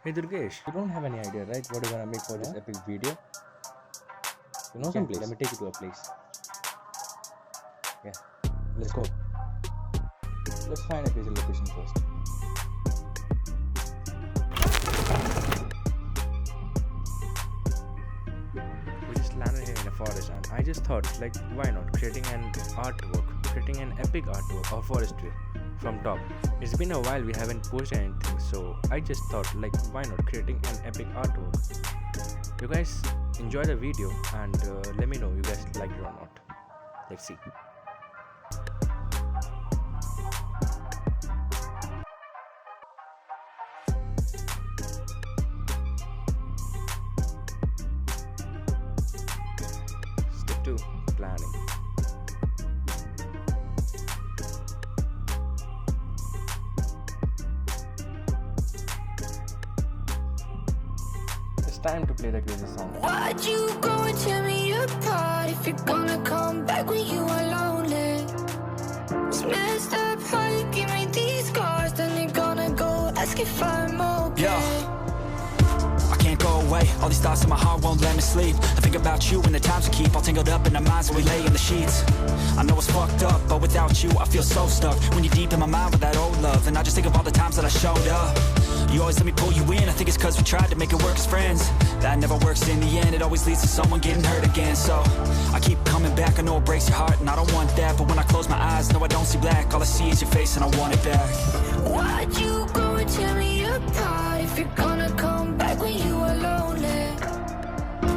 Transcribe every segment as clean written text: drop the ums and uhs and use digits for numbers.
Hey Durgesh, you don't have any idea, right? What you're gonna make for this epic video? You know some place? Let me take you to a place. Yeah, let's go. Let's find a place and location first. We just landed here in a forest, and I just thought, like, why not creating an artwork, creating an epic artwork of forest view from top. It's been a while we haven't posted anything, so I just thought, like, why not creating an epic artwork. You guys enjoy the video and let me know you guys like it or not. Let's see. Step 2, planning. It's time to play the crazy song. Why'd you go and tear me apart? If you're gonna come back when you are lonely, it's messed up how you give me these scars. Then you're gonna go ask if I'm okay. Yeah. I can't go away, all these thoughts in my heart won't let me sleep. I think about you and the times we keep all tangled up in our minds when we lay in the sheets. I know it's fucked up, but without you I feel so stuck. When you're deep in my mind with that old love, and I just think of all the times that I showed up. You always let me pull you in, I think it's cause we tried to make it work as friends. That never works in the end, it always leads to someone getting hurt again. So, I keep coming back, I know it breaks your heart and I don't want that. But when I close my eyes, no I don't see black. All I see is your face and I want it back. Why'd you go and tear me apart? If you're gonna come back when you are lonely,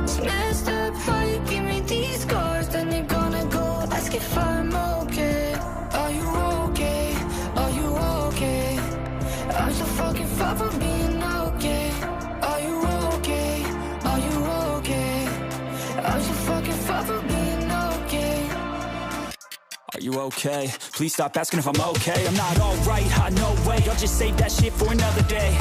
it's messed up how you give me these scars. Then you're gonna go ask if I'm okay. Are you okay? Are you okay? I'm so fucking far from being okay. Are you okay? Are you okay? I'm so fucking far from being okay. Are you okay? Please stop asking if I'm okay. I'm not alright, no way, I'll just save that shit for another day.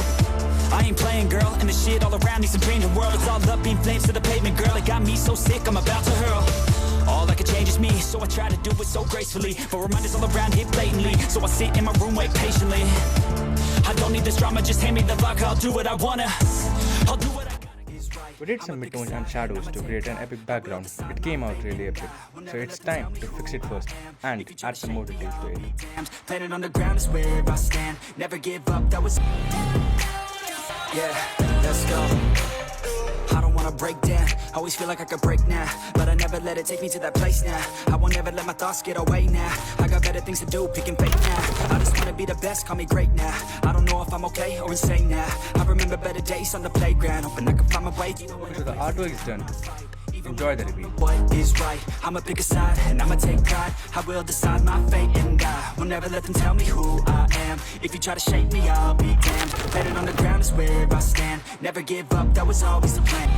I ain't playing, girl, and the shit all around needs some changing world. It's all up in flames to the pavement, girl. It got me so sick, I'm about to hurl. All I can change is me, so I try to do it so gracefully. But reminders all around hit blatantly, so I sit in my room, wait patiently. I don't need this drama, just hand me the vodka, I'll do what I wanna. I'll do what I gotta. We did some midtones and shadows to create an epic background. It came out really epic. So it's time to fix it first and add some more details to it. Planet on the ground is where I stand. Never give up, that was... Yeah, let's go. I don't wanna break down, always feel like I could break now. But I never let it take me to that place now. I won't ever let my thoughts get away now. I got better things to do, picking fake now. I just wanna be the best, call me great now. I don't know if I'm okay or insane now. I remember better days on the playground, hoping I can find my way. So the artwork is done. Enjoy the reveal. What is right, I'ma pick a side and I'ma take pride. I will decide my fate and I will never let them tell me who I am. If you try to shake me, I'll be damned. Planet on the ground is where I stand. Never give up, that was always the plan.